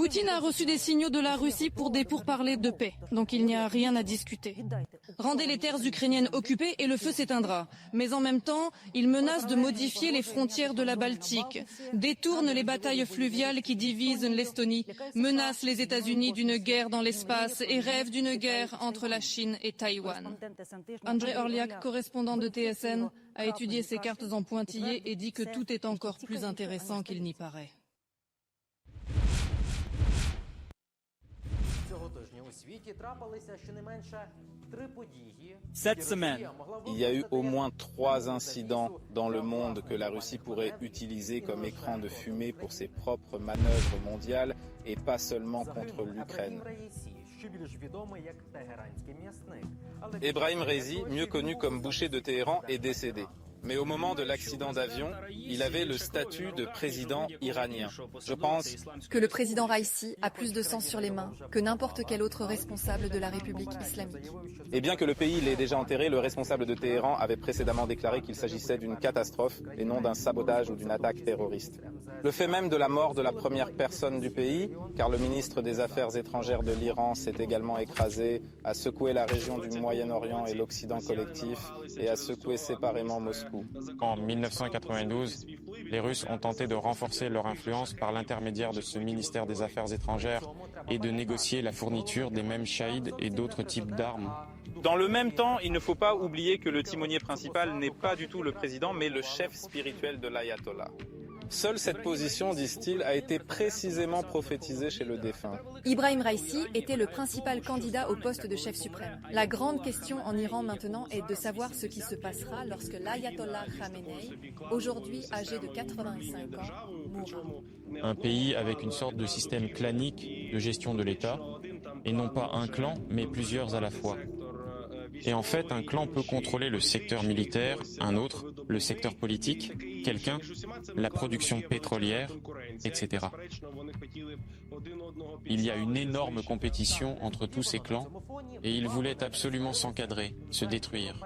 Poutine a reçu des signaux de la Russie pour des pourparlers de paix, donc il n'y a rien à discuter. Rendez les terres ukrainiennes occupées et le feu s'éteindra. Mais en même temps, il menace de modifier les frontières de la Baltique, détourne les batailles fluviales qui divisent l'Estonie, menace les États-Unis d'une guerre dans l'espace et rêve d'une guerre entre la Chine et Taïwan. Andrei Orliak, correspondant de TSN, a étudié ces cartes en pointillé et dit que tout est encore plus intéressant qu'il n'y paraît. Cette semaine, il y a eu au moins 3 incidents dans le monde que la Russie pourrait utiliser comme écran de fumée pour ses propres manœuvres mondiales et pas seulement contre l'Ukraine. Ebrahim Raisi, mieux connu comme boucher de Téhéran, est décédé. Mais au moment de l'accident d'avion, il avait le statut de président iranien. Je pense que le président Raisi a plus de sang sur les mains que n'importe quel autre responsable de la République islamique. Et bien que le pays l'ait déjà enterré, le responsable de Téhéran avait précédemment déclaré qu'il s'agissait d'une catastrophe et non d'un sabotage ou d'une attaque terroriste. Le fait même de la mort de la première personne du pays, car le ministre des Affaires étrangères de l'Iran s'est également écrasé, a secoué la région du Moyen-Orient et l'Occident collectif et a secoué séparément Moscou. En 1992, les Russes ont tenté de renforcer leur influence par l'intermédiaire de ce ministère des Affaires étrangères et de négocier la fourniture des mêmes shahids et d'autres types d'armes. Dans le même temps, il ne faut pas oublier que le timonier principal n'est pas du tout le président, mais le chef spirituel de l'ayatollah. Seule cette position, disent-ils, a été précisément prophétisée chez le défunt. Ebrahim Raisi était le principal candidat au poste de chef suprême. La grande question en Iran maintenant est de savoir ce qui se passera lorsque l'ayatollah Khamenei, aujourd'hui âgé de 85 ans, mourra. Un pays avec une sorte de système clanique de gestion de l'État, et non pas un clan, mais plusieurs à la fois. Et en fait, un clan peut contrôler le secteur militaire, un autre, le secteur politique, quelqu'un, la production pétrolière, etc. Il y a une énorme compétition entre tous ces clans et ils voulaient absolument s'encadrer, se détruire.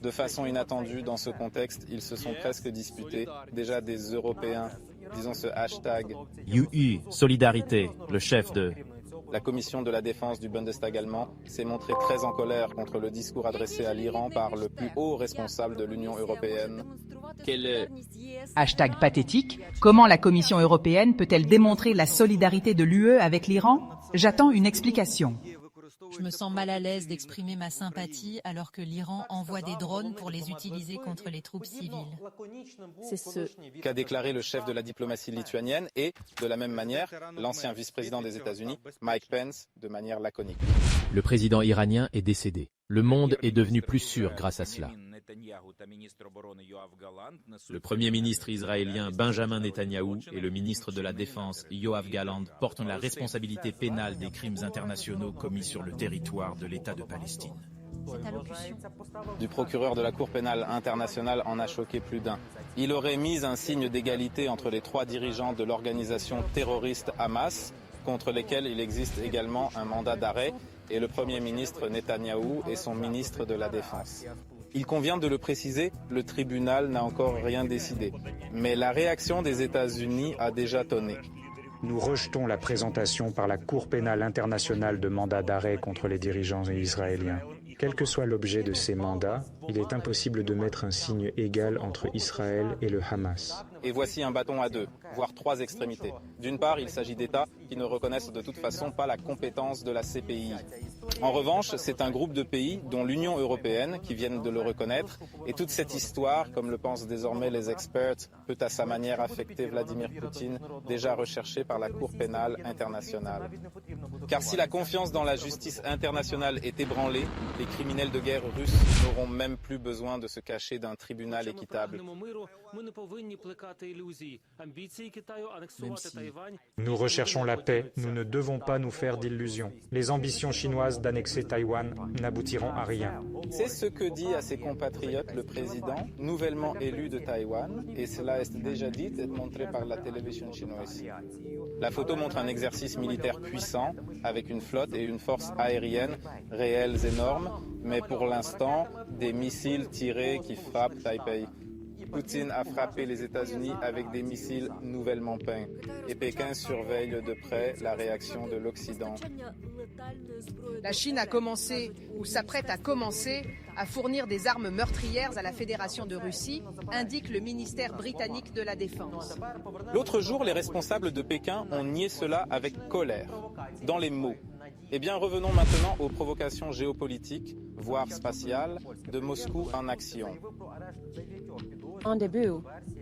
De façon inattendue, dans ce contexte, ils se sont presque disputés, déjà des Européens, disons ce hashtag. EU, solidarité, le chef de... La commission de la défense du Bundestag allemand s'est montrée très en colère contre le discours adressé à l'Iran par le plus haut responsable de l'Union européenne. Hashtag pathétique, comment la Commission européenne peut-elle démontrer la solidarité de l'UE avec l'Iran? J'attends une explication. Je me sens mal à l'aise d'exprimer ma sympathie alors que l'Iran envoie des drones pour les utiliser contre les troupes civiles. C'est ce qu'a déclaré le chef de la diplomatie lituanienne et, de la même manière, l'ancien vice-président des États-Unis, Mike Pence, de manière laconique. Le président iranien est décédé. Le monde est devenu plus sûr grâce à cela. Le premier ministre israélien Benjamin Netanyahou et le ministre de la Défense Yoav Gallant portent la responsabilité pénale des crimes internationaux commis sur le territoire de l'État de Palestine. Du procureur de la Cour pénale internationale en a choqué plus d'un. Il aurait mis un signe d'égalité entre les 3 dirigeants de l'organisation terroriste Hamas, contre lesquels il existe également un mandat d'arrêt, et le Premier ministre Netanyahou et son ministre de la Défense. Il convient de le préciser, le tribunal n'a encore rien décidé. Mais la réaction des États-Unis a déjà tonné. Nous rejetons la présentation par la Cour pénale internationale de mandats d'arrêt contre les dirigeants israéliens. Quel que soit l'objet de ces mandats, il est impossible de mettre un signe égal entre Israël et le Hamas. Et voici un bâton à 2, voire 3 extrémités. D'une part, il s'agit d'États qui ne reconnaissent de toute façon pas la compétence de la CPI. En revanche, c'est un groupe de pays, dont l'Union européenne, qui viennent de le reconnaître. Et toute cette histoire, comme le pensent désormais les experts, peut à sa manière affecter Vladimir Poutine, déjà recherché par la Cour pénale internationale. Car si la confiance dans la justice internationale est ébranlée, les criminels de guerre russes n'auront même plus besoin de se cacher d'un tribunal équitable. Nous recherchons la paix, nous ne devons pas nous faire d'illusions. Les ambitions chinoises d'annexer Taïwan n'aboutiront à rien. C'est ce que dit à ses compatriotes le président, nouvellement élu de Taïwan, et cela est déjà dit et montré par la télévision chinoise. La photo montre un exercice militaire puissant, avec une flotte et une force aérienne réelles énormes, mais pour l'instant, des missiles tirés qui frappent Taipei. Poutine a frappé les États-Unis avec des missiles nouvellement peints. Et Pékin surveille de près la réaction de l'Occident. La Chine a commencé, ou s'apprête à commencer, à fournir des armes meurtrières à la Fédération de Russie, indique le ministère britannique de la Défense. L'autre jour, les responsables de Pékin ont nié cela avec colère, dans les mots. Eh bien, revenons maintenant aux provocations géopolitiques, voire spatiales, de Moscou en action. En début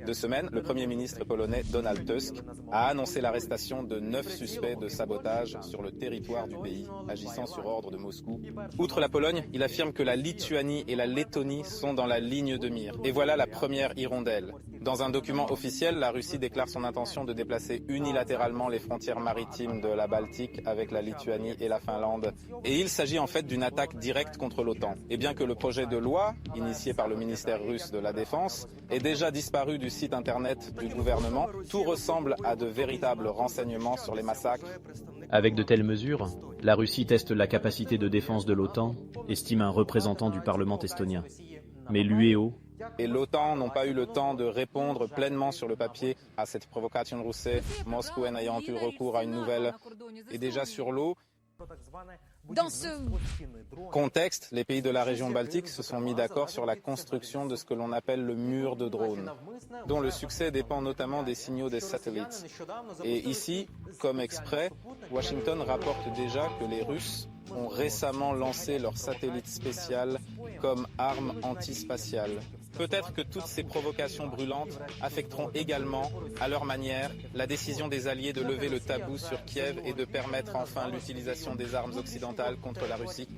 de semaine, le Premier ministre polonais Donald Tusk a annoncé l'arrestation de 9 suspects de sabotage sur le territoire du pays, agissant sur ordre de Moscou. Outre la Pologne, il affirme que la Lituanie et la Lettonie sont dans la ligne de mire. Et voilà la première hirondelle. Dans un document officiel, la Russie déclare son intention de déplacer unilatéralement les frontières maritimes de la Baltique avec la Lituanie et la Finlande. Et il s'agit en fait d'une attaque directe contre l'OTAN. Et bien que le projet de loi, initié par le ministère russe de la Défense, ait déjà disparu du site internet du gouvernement, tout ressemble à de véritables renseignements sur les massacres. Avec de telles mesures, la Russie teste la capacité de défense de l'OTAN, estime un représentant du Parlement estonien. Mais l'UEO et l'OTAN n'ont pas eu le temps de répondre pleinement sur le papier à cette provocation russe, Moscou ayant eu recours à une nouvelle. Et déjà sur l'eau, dans ce contexte, les pays de la région baltique se sont mis d'accord sur la construction de ce que l'on appelle le mur de drones, dont le succès dépend notamment des signaux des satellites. Et ici, comme exprès, Washington rapporte déjà que les Russes ont récemment lancé leur satellite spécial comme arme antispatiale. Peut-être que toutes ces provocations brûlantes affecteront également, à leur manière, la décision des Alliés de lever le tabou sur Kiev et de permettre enfin l'utilisation des armes occidentales contre la Russie.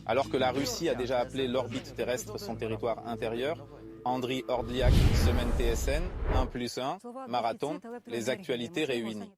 Alors que la Russie a déjà appelé l'orbite terrestre son territoire intérieur, Andriy Orliak, Semaine TSN, 1+1, Marathon, les actualités réunies.